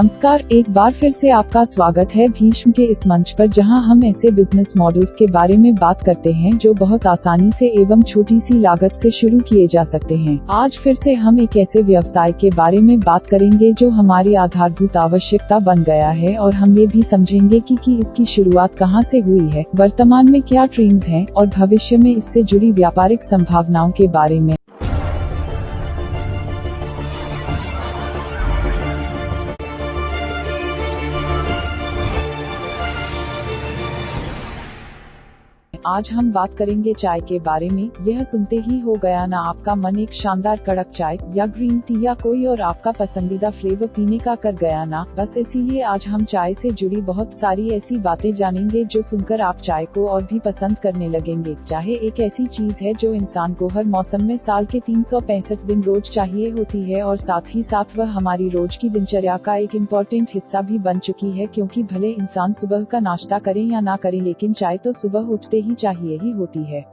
नमस्कार, एक बार फिर से आपका स्वागत है भीष्म के इस मंच पर, जहां हम ऐसे बिजनेस मॉडल्स के बारे में बात करते हैं जो बहुत आसानी से एवं छोटी सी लागत से शुरू किए जा सकते हैं। आज फिर से हम एक ऐसे व्यवसाय के बारे में बात करेंगे जो हमारी आधारभूत आवश्यकता बन गया है, और हम ये भी समझेंगे कि इसकी शुरुआत कहां से हुई है, वर्तमान में क्या ट्रेंड्स हैं और भविष्य में इससे जुड़ी व्यापारिक संभावनाओं के बारे में। आज हम बात करेंगे चाय के बारे में। यह सुनते ही हो गया ना आपका मन एक शानदार कड़क चाय या ग्रीन टी या कोई और आपका पसंदीदा फ्लेवर पीने का कर गया ना। बस इसीलिए आज हम चाय से जुड़ी बहुत सारी ऐसी बातें जानेंगे जो सुनकर आप चाय को और भी पसंद करने लगेंगे। चाय एक ऐसी चीज है जो इंसान को हर मौसम में साल के 365 दिन रोज चाहिए होती है, और साथ ही साथ वह हमारी रोज की दिनचर्या का एक इम्पोर्टेंट हिस्सा भी बन चुकी है, क्योंकि भले इंसान सुबह का नाश्ता करे या ना करे, लेकिन चाय तो सुबह उठते ही चाहिए ही होती है।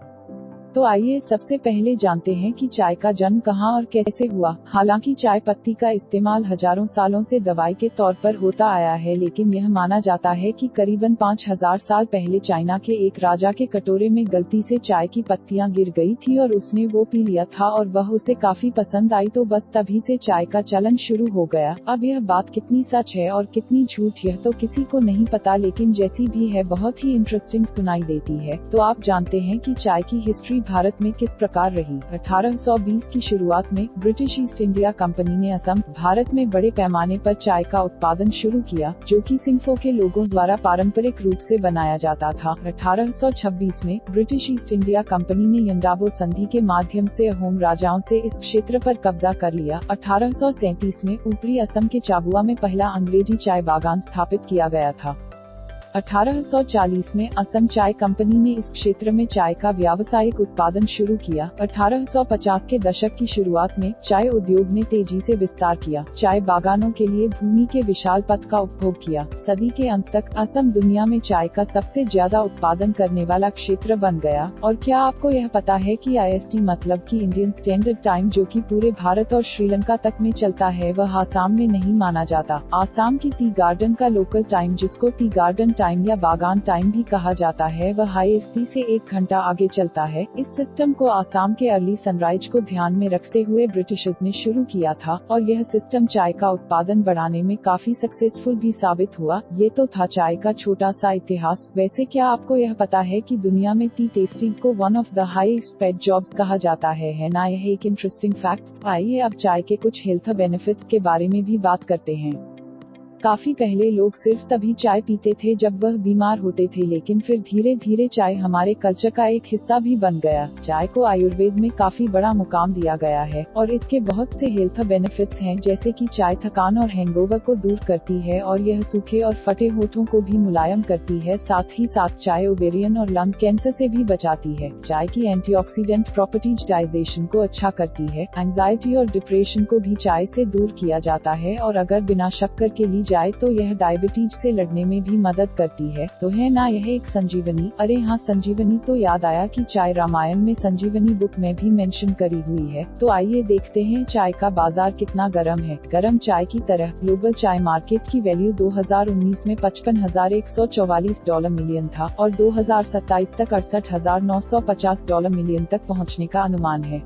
तो आइए सबसे पहले जानते हैं कि चाय का जन्म कहां और कैसे हुआ। हालांकि चाय पत्ती का इस्तेमाल हजारों सालों से दवाई के तौर पर होता आया है, लेकिन यह माना जाता है कि करीबन 5000 साल पहले चाइना के एक राजा के कटोरे में गलती से चाय की पत्तियां गिर गई थी और उसने वो पी लिया था और वह उसे काफी पसंद आई, तो बस तभी से चाय का चलन शुरू हो गया। अब यह बात कितनी सच है और कितनी झूठ, यह तो किसी को नहीं पता, लेकिन जैसी भी है बहुत ही इंटरेस्टिंग सुनाई देती है। तो आप जानते हैं कि चाय की हिस्ट्री भारत में किस प्रकार रही। 1820 की शुरुआत में ब्रिटिश ईस्ट इंडिया कंपनी ने असम, भारत में बड़े पैमाने पर चाय का उत्पादन शुरू किया, जो कि सिंगफो के लोगों द्वारा पारंपरिक रूप से बनाया जाता था। 1826 में ब्रिटिश ईस्ट इंडिया कंपनी ने यंडाबो संधि के माध्यम से अहोम राजाओं से इस क्षेत्र पर कब्जा कर लिया। 1837 में ऊपरी असम के चाबुआ में पहला अंग्रेजी चाय बागान स्थापित किया गया था। 1840 में असम चाय कंपनी ने इस क्षेत्र में चाय का व्यावसायिक उत्पादन शुरू किया। 1850 के दशक की शुरुआत में चाय उद्योग ने तेजी से विस्तार किया, चाय बागानों के लिए भूमि के विशाल पथ का उपभोग किया। सदी के अंत तक असम दुनिया में चाय का सबसे ज्यादा उत्पादन करने वाला क्षेत्र बन गया। और क्या आपको यह पता है कि IST मतलब कि इंडियन स्टैंडर्ड टाइम, जो कि पूरे भारत और श्रीलंका तक में चलता है, वह आसाम में नहीं माना जाता। आसाम की टी गार्डन का लोकल टाइम, जिसको टी गार्डन टाइम या बागान टाइम भी कहा जाता है, वह IST से 1 घंटा आगे चलता है। इस सिस्टम को आसाम के अर्ली सनराइज को ध्यान में रखते हुए ब्रिटिशर्स ने शुरू किया था, और यह सिस्टम चाय का उत्पादन बढ़ाने में काफी सक्सेसफुल भी साबित हुआ। ये तो था चाय का छोटा सा इतिहास। वैसे क्या आपको यह पता है कि दुनिया में टी टेस्टिंग को one of the highest paid jobs कहा जाता है ना? यह एक इंटरेस्टिंग फैक्ट्स। आइए अब चाय के कुछ हेल्थ बेनिफिट्स के बारे में भी बात करते हैं। काफी पहले लोग सिर्फ तभी चाय पीते थे जब वह बीमार होते थे, लेकिन फिर धीरे धीरे चाय हमारे कल्चर का एक हिस्सा भी बन गया। चाय को आयुर्वेद में काफी बड़ा मुकाम दिया गया है, और इसके बहुत से हेल्थ बेनिफिट्स हैं, जैसे कि चाय थकान और हैंगओवर को दूर करती है, और यह सूखे और फटे होठों को भी मुलायम करती है। साथ ही साथ चाय ओवेरियन और लंग कैंसर से भी बचाती है। चाय की एंटीऑक्सीडेंट प्रॉपर्टीज डाइजेशन को अच्छा करती है। एंजाइटी और डिप्रेशन को भी चाय से दूर किया जाता है, और अगर बिना शक्कर के ली जाए तो यह डायबिटीज से लड़ने में भी मदद करती है। तो है ना यह एक संजीवनी। अरे हाँ, संजीवनी तो याद आया कि चाय रामायण में संजीवनी बुक में भी मेंशन करी हुई है। तो आइए देखते हैं चाय का बाजार कितना गर्म है। गर्म चाय की तरह ग्लोबल चाय मार्केट की वैल्यू 2019 में $55,144 मिलियन था, और 2027 तक $68,950 मिलियन तक पहुँचने का अनुमान है।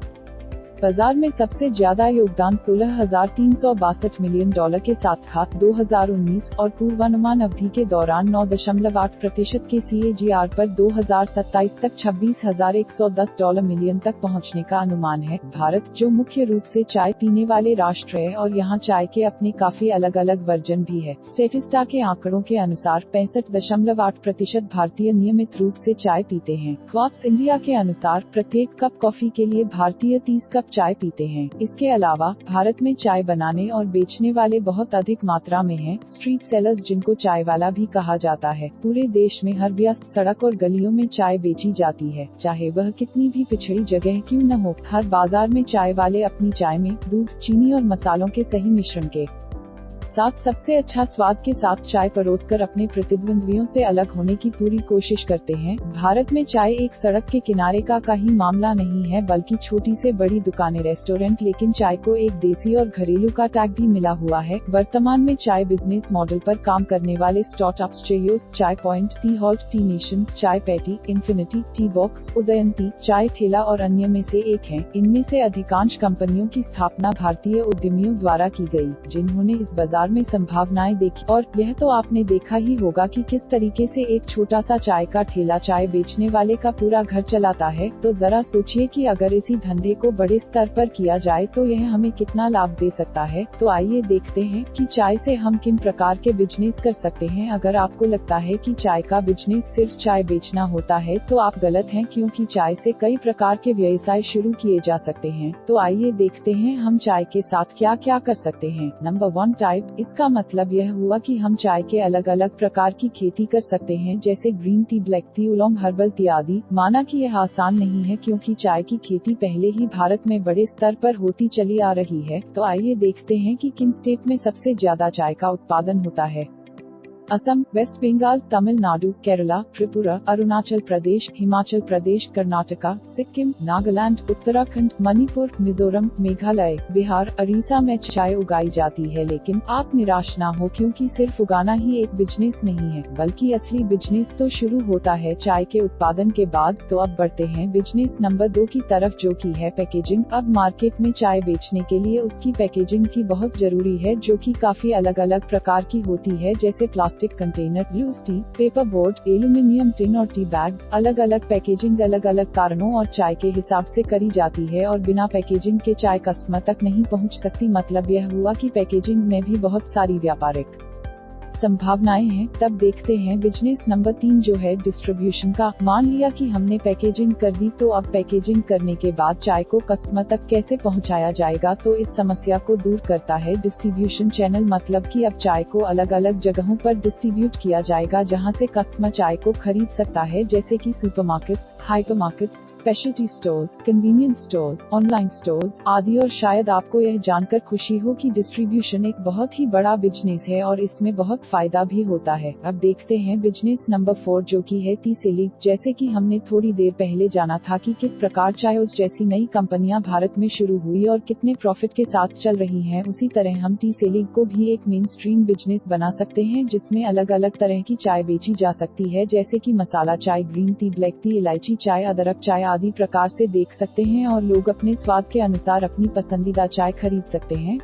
बाजार में सबसे ज्यादा योगदान $16,362 मिलियन के साथ था। 2019 और पूर्वानुमान अवधि के दौरान 9.8% के CAGR पर 2027 तक $26,110 मिलियन तक पहुंचने का अनुमान है। भारत, जो मुख्य रूप से चाय पीने वाले राष्ट्र है, और यहाँ चाय के अपने काफी अलग अलग वर्जन भी है। स्टेटिस्टा के आंकड़ों के अनुसार 65.8% भारतीय नियमित रूप से चाय पीते हैं। क्वार्ट्स इंडिया के अनुसार प्रत्येक कप कॉफी के लिए भारतीय 30 कप चाय पीते हैं। इसके अलावा भारत में चाय बनाने और बेचने वाले बहुत अधिक मात्रा में हैं। स्ट्रीट सेलर्स, जिनको चाय वाला भी कहा जाता है, पूरे देश में हर व्यस्त सड़क और गलियों में चाय बेची जाती है, चाहे वह कितनी भी पिछड़ी जगह क्यों न हो। हर बाजार में चाय वाले अपनी चाय में दूध, चीनी और मसालों के सही मिश्रण के 7 सबसे अच्छा स्वाद के साथ चाय परोसकर अपने प्रतिद्वंद्वियों से अलग होने की पूरी कोशिश करते हैं। भारत में चाय एक सड़क के किनारे का ही मामला नहीं है, बल्कि छोटी से बड़ी दुकानें, रेस्टोरेंट, लेकिन चाय को एक देसी और घरेलू का टैग भी मिला हुआ है। वर्तमान में चाय बिजनेस मॉडल पर काम करने वाले स्टार्टअप्स चेयोस, चाय point, T halt, T nation, चाय पैटी, इन्फिनिटी, टी बॉक्स, उदयंती, चाय ठेला और अन्य में से एक हैं। इनमें से अधिकांश कंपनियों की स्थापना भारतीय उद्यमियों द्वारा की गई, जिन्होंने इस बाजार में संभावनाएं देखी। और यह तो आपने देखा ही होगा कि किस तरीके से एक छोटा सा चाय का ठेला चाय बेचने वाले का पूरा घर चलाता है। तो जरा सोचिए कि अगर इसी धंधे को बड़े स्तर पर किया जाए तो यह हमें कितना लाभ दे सकता है। तो आइए देखते हैं कि चाय से हम किन प्रकार के बिजनेस कर सकते हैं। अगर आपको लगता है कि चाय का बिजनेस सिर्फ चाय बेचना होता है तो आप गलत हैं, क्योंकि चाय से कई प्रकार के व्यवसाय शुरू किए जा सकते हैं। तो आइए देखते हैं हम चाय के साथ क्या क्या कर सकते हैं। Number 1, type. इसका मतलब यह हुआ कि हम चाय के अलग अलग प्रकार की खेती कर सकते हैं, जैसे green tea, black T, oolong, herbal tea आदि। माना कि यह आसान नहीं है, क्योंकि चाय की खेती पहले ही भारत में बड़े स्तर पर होती चली आ रही है। तो आइए देखते हैं कि किन स्टेट में सबसे ज्यादा चाय का उत्पादन होता है। असम, वेस्ट बंगाल, तमिलनाडु, केरला, त्रिपुरा, अरुणाचल प्रदेश, हिमाचल प्रदेश, कर्नाटका, सिक्किम, नागालैंड, उत्तराखंड, मणिपुर, मिजोरम, मेघालय, बिहार, उड़ीसा में चाय उगाई जाती है। लेकिन आप निराश ना हो, क्योंकि सिर्फ उगाना ही एक बिजनेस नहीं है, बल्कि असली बिजनेस तो शुरू होता है चाय के उत्पादन के बाद। तो अब बढ़ते हैं बिजनेस नंबर 2 की तरफ, जो की है पैकेजिंग। अब मार्केट में चाय बेचने के लिए उसकी पैकेजिंग की बहुत जरूरी है, जो की काफी अलग अलग प्रकार की होती है, जैसे plastic container, loose tea, paper board, aluminium tin और टी बैग्स। अलग अलग पैकेजिंग अलग अलग कारणों और चाय के हिसाब से करी जाती है, और बिना पैकेजिंग के चाय कस्टमर तक नहीं पहुंच सकती। मतलब यह हुआ कि पैकेजिंग में भी बहुत सारी व्यापारिक संभावनाएं हैं। तब देखते हैं बिजनेस नंबर 3, जो है डिस्ट्रीब्यूशन का। मान लिया कि हमने पैकेजिंग कर दी, तो अब पैकेजिंग करने के बाद चाय को कस्टमर तक कैसे पहुंचाया जाएगा। तो इस समस्या को दूर करता है डिस्ट्रीब्यूशन चैनल। मतलब कि अब चाय को अलग अलग जगहों पर डिस्ट्रीब्यूट किया जाएगा, जहां से कस्टमर चाय को खरीद सकता है, जैसे कि supermarkets, हाइपरमार्केट्स, speciality stores, convenience stores, online stores आदि। और शायद आपको यह जानकर खुशी हो कि डिस्ट्रीब्यूशन एक बहुत ही बड़ा बिजनेस है और इसमें बहुत फायदा भी होता है। अब देखते हैं बिजनेस नंबर 4, जो की है टी सेलिंग। जैसे कि हमने थोड़ी देर पहले जाना था कि किस प्रकार चायोस जैसी नई कंपनियां भारत में शुरू हुई और कितने प्रॉफिट के साथ चल रही हैं, उसी तरह हम टी सेलिंग को भी एक मेन स्ट्रीम बिजनेस बना सकते हैं, जिसमें अलग अलग तरह की चाय बेची जा सकती है, जैसे कि मसाला चाय, ग्रीन टी, ब्लैक टी, इलायची चाय, अदरक चाय आदि प्रकार से देख सकते हैं। और लोग अपने स्वाद के अनुसार अपनी पसंदीदा चाय खरीद सकते हैं।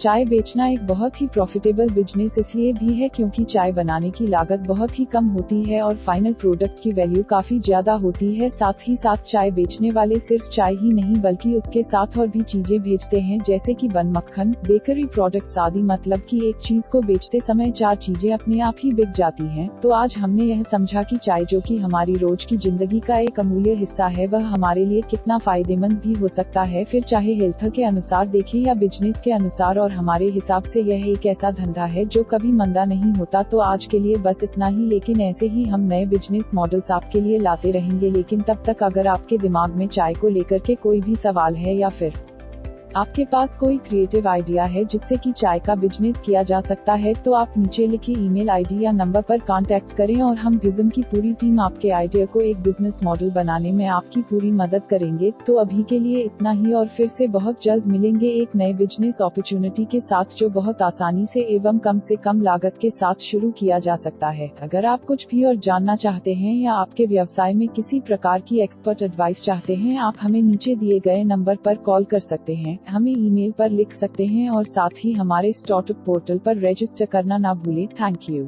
चाय बेचना एक बहुत ही प्रॉफिटेबल बिजनेस इसलिए भी है, क्योंकि चाय बनाने की लागत बहुत ही कम होती है और फाइनल प्रोडक्ट की वैल्यू काफी ज्यादा होती है। साथ ही साथ चाय बेचने वाले सिर्फ चाय ही नहीं, बल्कि उसके साथ और भी चीजें बेचते हैं, जैसे कि बन, मक्खन, बेकरी प्रोडक्ट्स आदि। मतलब कि एक चीज को बेचते समय 4 चीजें अपने आप ही बिक जाती हैं। तो आज हमने यह समझा कि चाय, जो कि हमारी रोज की जिंदगी का एक अमूल्य हिस्सा है, वह हमारे लिए कितना फायदेमंद भी हो सकता है, फिर चाहे हेल्थ के अनुसार देखें या बिजनेस के अनुसार। और हमारे हिसाब से यह एक ऐसा धंधा है जो कभी मंदा नहीं होता। तो आज के लिए बस इतना ही, लेकिन ऐसे ही हम नए बिजनेस मॉडल्स आपके लिए लाते रहेंगे। लेकिन तब तक अगर आपके दिमाग में चाय को लेकर के कोई भी सवाल है, या फिर आपके पास कोई क्रिएटिव आइडिया है जिससे कि चाय का बिजनेस किया जा सकता है, तो आप नीचे लिखे ईमेल आईडी या नंबर पर कांटेक्ट करें, और हम विजन की पूरी टीम आपके आइडिया को एक बिजनेस मॉडल बनाने में आपकी पूरी मदद करेंगे। तो अभी के लिए इतना ही, और फिर से बहुत जल्द मिलेंगे एक नए बिजनेस अपॉर्चुनिटी के साथ, जो बहुत आसानी से एवं कम से कम लागत के साथ शुरू किया जा सकता है। अगर आप कुछ भी और जानना चाहते हैं या आपके व्यवसाय में किसी प्रकार की एक्सपर्ट एडवाइस चाहते हैं, आप हमें नीचे दिए गए नंबर पर कॉल कर सकते हैं, हमें ईमेल पर लिख सकते हैं, और साथ ही हमारे स्टार्टअप पोर्टल पर रजिस्टर करना ना भूलें। Thank you.